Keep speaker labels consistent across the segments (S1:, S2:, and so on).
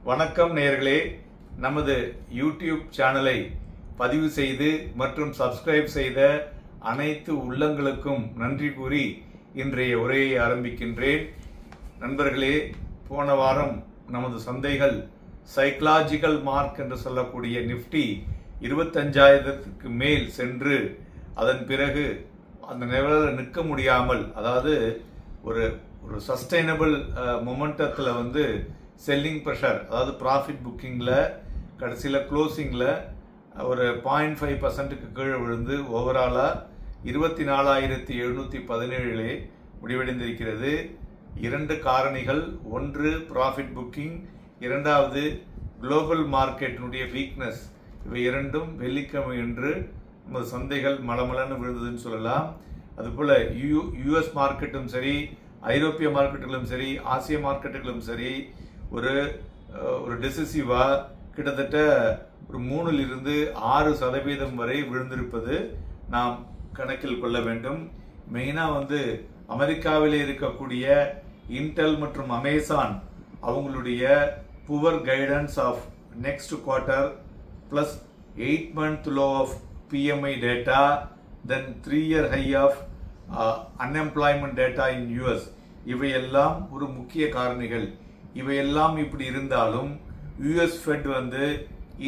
S1: வணக்கம் நேயர்களே, நமது யூடியூப் சேனலை பதிவு செய்து மற்றும் சப்ஸ்கிரைப் செய்த அனைத்து உள்ளங்களுக்கும் நன்றி கூறி இன்றைய உரையை ஆரம்பிக்கின்றேன். நண்பர்களே, போன வாரம் நமது சந்தைகள் சைக்கலாஜிக்கல் மார்க் என்று சொல்லக்கூடிய நிஃப்டி 25,000க்கு மேல் சென்று அதன் பிறகு அந்த லெவலில் நிற்க முடியாமல், அதாவது ஒரு சஸ்டைனபிள் மொமெண்டத்தில் செல்லிங் ப்ரெஷர், அதாவது ப்ராஃபிட் புக்கிங்கில் கடைசியில் க்ளோசிங்கில் ஒரு 0.5% கீழே விழுந்து ஓவராலாக 24,717 முடிவடைந்திருக்கிறது. இரண்டு காரணிகள், ஒன்று ப்ராஃபிட் புக்கிங், இரண்டாவது குளோபல் மார்க்கெட்டினுடைய வீக்னஸ். இவை இரண்டும் வெள்ளிக்கிழமை என்று நமது சந்தைகள் மலமலன்னு விழுந்ததுன்னு சொல்லலாம். அதுபோல் யூஎஸ் மார்க்கெட்டும் சரி, ஐரோப்பிய மார்க்கெட்டுகளும் சரி, ஆசிய மார்க்கெட்டுகளும் சரி ஒரு டிசிசிவாக கிட்டத்தட்ட ஒரு 3-6% வரை விழுந்திருப்பது நாம் கணக்கில் கொள்ள வேண்டும். மெயினாக அமெரிக்காவிலே இருக்கக்கூடிய இன்டெல் மற்றும் அமேசான் அவங்களுடைய poor guidance of next quarter plus 8-month low of PMI data, then 3-year high of unemployment data in US, இவையெல்லாம் ஒரு முக்கிய காரணிகள். இவையெல்லாம் இப்படி இருந்தாலும் US Fed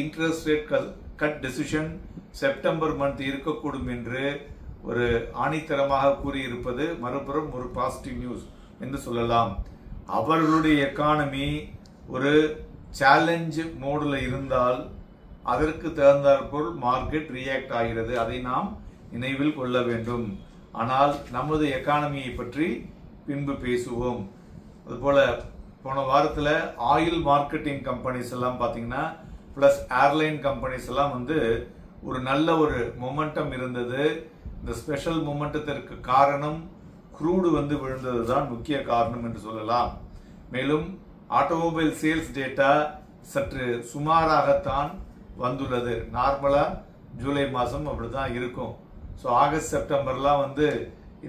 S1: interest rate cut decision September month இருக்கக்கூடும் என்று ஒரு ஆணித்தரமாக கூறியிருப்பது மறுபுறம் ஒரு பாசிட்டிவ் நியூஸ் என்று சொல்லலாம். அவர்களுடைய எக்கானமி ஒரு சேலஞ்ச் மோடில் இருந்தால் அதற்கு தகுந்தாற்போல் மார்க்கெட் ரியாக்ட் ஆகிறது. அதை நாம் நினைவில் கொள்ள வேண்டும். ஆனால் நமது எக்கானமியை பற்றி பின்பு பேசுவோம். அதுபோல போன வாரத்தில் ஆயில் மார்க்கெட்டிங் கம்பெனிஸ் எல்லாம் பார்த்தீங்கன்னா பிளஸ் ஏர்லைன் கம்பெனிஸ் எல்லாம் ஒரு நல்ல ஒரு மொமெண்டம் இருந்தது. இந்த ஸ்பெஷல் மொமெண்டத்திற்கு காரணம் க்ரூடு விழுந்தது தான் முக்கிய காரணம் என்று சொல்லலாம். மேலும் ஆட்டோமொபைல் சேல்ஸ் டேட்டா சற்று சுமாராகத்தான் வந்துள்ளது. நார்மலாக ஜூலை மாதம் அப்படிதான் இருக்கும். ஸோ ஆகஸ்ட் செப்டம்பர்லாம்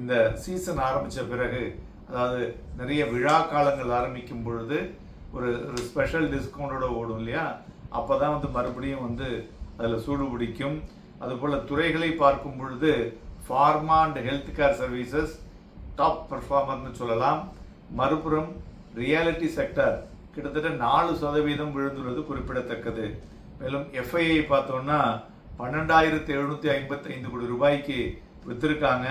S1: இந்த சீசன் ஆரம்பித்த பிறகு, அதாவது நிறைய விழா காலங்கள் ஆரம்பிக்கும் பொழுது ஒரு ஸ்பெஷல் டிஸ்கவுண்டோட ஓடும் இல்லையா, அப்போ தான் மறுபடியும் அதில் சூடு பிடிக்கும். அதுபோல் துறைகளை பார்க்கும் பொழுது pharma and health care services top பெர்ஃபார்மர்னு சொல்லலாம். மறுபுறம் ரியாலிட்டி செக்டர் கிட்டத்தட்ட 4% விழுந்துள்ளது குறிப்பிடத்தக்கது. மேலும் எஃப்ஐஐ பார்த்தோம்னா 12,755 கோடி ரூபாய்க்கு வித்திருக்காங்க.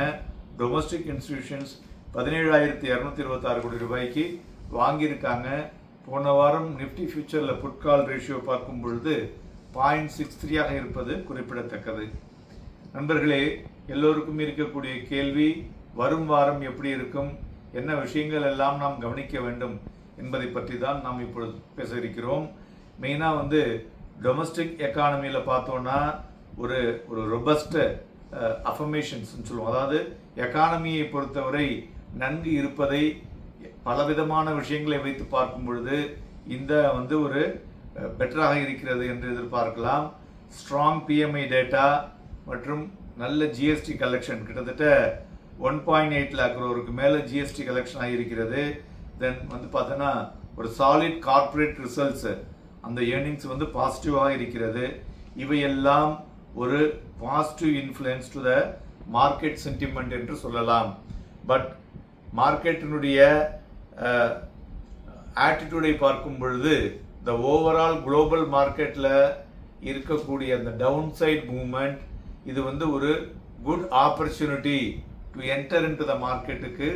S1: டொமஸ்டிக் இன்ஸ்டிடியூஷன்ஸ் 17,226 கோடி ரூபாய்க்கு வாங்கியிருக்காங்க. போன வாரம் நிப்டி ஃபியூச்சரில் புட்கால் ரேஷியோ பார்க்கும் பொழுது 0.63 இருப்பது குறிப்பிடத்தக்கது. நண்பர்களே, எல்லோருக்கும் இருக்கக்கூடிய கேள்வி, வரும் வாரம் எப்படி இருக்கும், என்ன விஷயங்கள் எல்லாம் நாம் கவனிக்க வேண்டும் என்பதை பற்றி தான் நாம் இப்பொழுது பேச இருக்கிறோம். மெயினாக டொமஸ்டிக் எக்கானமியில் பார்த்தோன்னா ஒரு ரொபஸ்ட் அஃபர்மேஷன்ஸ் சொல்லுவோம். அதாவது எக்கானமியை பொறுத்தவரை நன்கு இருப்பதை பலவிதமான விஷயங்களை வைத்து பார்க்கும் பொழுது இந்த ஒரு பெட்டராக இருக்கிறது என்று எதிர்பார்க்கலாம். ஸ்ட்ராங் PMI டேட்டா மற்றும் நல்ல ஜிஎஸ்டி கலெக்ஷன், கிட்டத்தட்ட 1.8 lakh crore மேலே ஜிஎஸ்டி கலெக்ஷன் ஆகியிருக்கிறது. தென் பார்த்தோன்னா ஒரு சாலிட் கார்பரேட் ரிசல்ட்ஸ், அந்த ஏர்னிங்ஸ் பாசிட்டிவாக இருக்கிறது. இவையெல்லாம் ஒரு positive influence to the market sentiment என்று சொல்லலாம். பட் மார்க்கெட்டினுடைய ஆட்டிடியூடை பார்க்கும் பொழுது த ஓவரால் குளோபல் மார்க்கெட்டில் இருக்கக்கூடிய அந்த டவுன் சைட் மூவ்மெண்ட், இது ஒரு good opportunity to enter into the மார்க்கெட்டுக்கு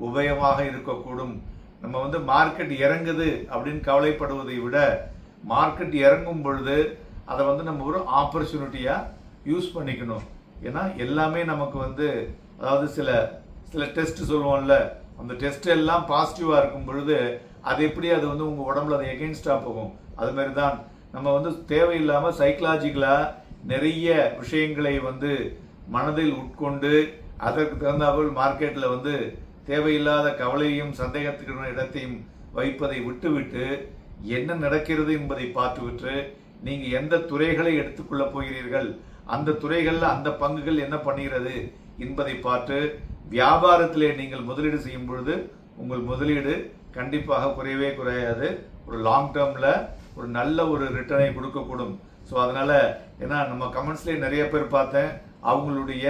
S1: உபயமாக இருக்கக்கூடும். நம்ம மார்க்கெட் இறங்குது அப்படின்னு கவலைப்படுவதை விட மார்க்கெட் இறங்கும் பொழுது அதை நம்ம ஒரு ஆப்பர்ச்சுனிட்டியாக யூஸ் பண்ணிக்கணும். ஏன்னா எல்லாமே நமக்கு அதாவது சில டெஸ்ட் சொல்லுவோம்ல, அந்த டெஸ்ட் எல்லாம் பாசிட்டிவாக இருக்கும் பொழுது அது எப்படி அது உங்கள் உடம்புல அது எகெயின்ஸ்டாக போகும். அது மாதிரி தான் நம்ம தேவையில்லாமல் சைக்கலாஜிக்கலாக நிறைய விஷயங்களை மனதில் உட்கொண்டு அதற்கு தகுந்தாமல் மார்க்கெட்டில் தேவையில்லாத கவலையும் சந்தேகத்துக்கான இடத்தையும் வைப்பதை விட்டுவிட்டு என்ன நடக்கிறது என்பதை பார்த்துவிட்டு நீங்கள் எந்த துறைகளை எடுத்துக்கொள்ள போகிறீர்கள், அந்த துறைகளில் அந்த பங்குகள் என்ன பண்ணுகிறது என்பதை பார்த்து வியாபாரத்திலே நீங்கள் முதலீடு செய்யும் பொழுது உங்கள் முதலீடு கண்டிப்பாக குறையவே குறையாது. ஒரு லாங் டேர்மில் ஒரு நல்ல ஒரு ரிட்டர்னை கொடுக்கக்கூடும். ஸோ அதனால ஏன்னா நம்ம கமெண்ட்ஸ்லேயே நிறைய பேர் பார்த்தேன், அவங்களுடைய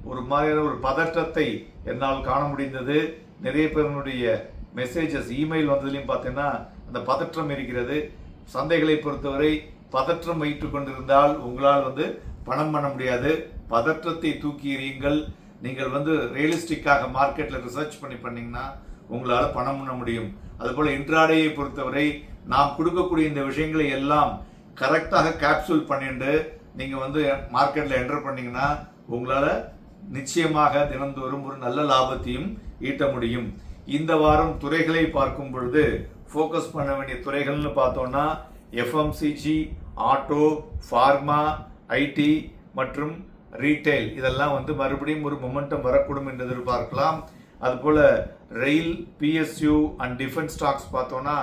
S1: ஒரு மாதிரியான ஒரு பதற்றத்தை என்னால் காண முடிந்தது. நிறைய பேருடைய மெசேஜஸ் இமெயில் வந்ததுலையும் பார்த்தீங்கன்னா அந்த பதற்றம் இருக்கிறது. சந்தைகளை பொறுத்தவரை பதற்றம் வைத்துக் கொண்டிருந்தால் உங்களால் பணம் பண்ண முடியாது. பதற்றத்தை தூக்கி எறியுங்கள். நீங்கள் ரியலிஸ்டிக்காக மார்க்கெட்ல ரிசர்ச் பண்ணீங்கன்னா உங்களால பணம் பண்ண முடியும். அதுபோல இன்ட்ராடேயை பொறுத்தவரை நாம் கொடுக்கக்கூடிய இந்த விஷயங்களை எல்லாம் கரெக்டாக கேப்சூல் பண்ணிட்டு நீங்க மார்க்கெட்ல என்டர் பண்ணீங்கன்னா உங்களால நிச்சயமாக தினந்தோறும் ஒரு நல்ல லாபத்தையும் ஈட்ட முடியும். இந்த வாரம் துறைகளை பார்க்கும் பொழுது போக்கஸ் பண்ண வேண்டிய துறைகள்னு பார்த்தோம்னா எஃப்எம்சிஜி, ஆட்டோ, பார்மா, ஐடி மற்றும் ரீட்டைல் இதெல்லாம் மறுபடியும் ஒரு மொமெண்டம் வரக்கூடும் என்று எதிர்பார்க்கலாம். அதுபோல ரயில், பிஎஸ்யூ அண்ட் டிஃபென்ஸ் ஸ்டாக்ஸ் பார்த்தோம்னா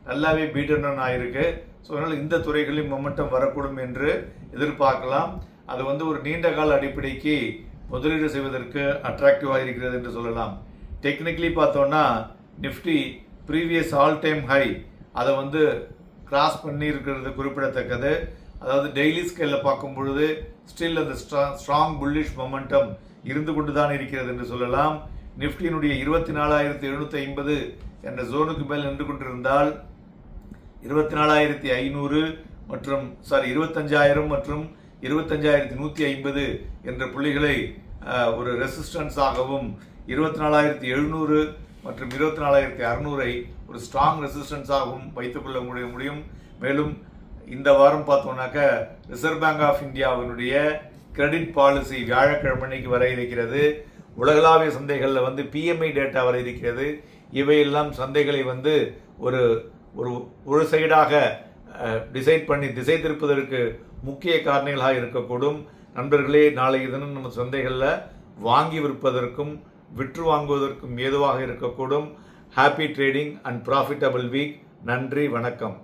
S1: நல்லாவே பீட்டன் ஆயிருக்கு. ஸோ அதனால இந்த துறைகளில் மொமெண்டம் வரக்கூடும் என்று எதிர்பார்க்கலாம். அது ஒரு நீண்ட கால அடிப்படைக்கு முதலீடு செய்வதற்கு அட்ராக்டிவாக இருக்கிறது என்று சொல்லலாம். டெக்னிக்கலி பார்த்தோம்னா Nifty previous all time high அதை கிராஸ் பண்ணி இருக்கிறது குறிப்பிடத்தக்கது. அதாவது டெய்லி ஸ்கேல்ல பார்க்கும் பொழுது ஸ்டில் அந்த ஸ்ட்ராங் புல்லிஷ் மொமெண்டம் இருந்து கொண்டுதான் இருக்கிறது என்று சொல்லலாம். நிப்டியினுடைய 24,750 என்ற ஜோனுக்கு மேல் நின்று கொண்டிருந்தால் 24,500 மற்றும் 25,000 மற்றும் 25,150 என்ற புள்ளிகளை ஒரு ரெசிஸ்டன்ஸ் ஆகவும் 24,700 மற்றும் 24,600 ஒரு ஸ்ட்ராங் ரெசிஸ்டன்ஸ் ஆகவும் வைத்துக் கொள்ள முடியும். மேலும் இந்த வாரம் பார்த்தோம்னாக்க ரிசர்வ் பேங்க் ஆஃப் இந்தியாவினுடைய கிரெடிட் பாலிசி வியாழக்கிழமைக்கு வர இருக்கிறது. உலகளாவிய சந்தைகளில் பிஎம்ஐ டேட்டா வர இருக்கிறது. இவையெல்லாம் சந்தைகளை ஒரு சைடாக டிசைட் பண்ணி திசை திருப்பதற்கு முக்கிய காரணிகளாக இருக்கக்கூடும். நண்பர்களே, நாளைய தினம் நம்ம சந்தைகளில் வாங்கி விற்பதற்கும் விற்று வாங்குவதற்கும் ஏதுவாக இருக்கக்கூடும். Happy trading and profitable week. நன்றி, வணக்கம்.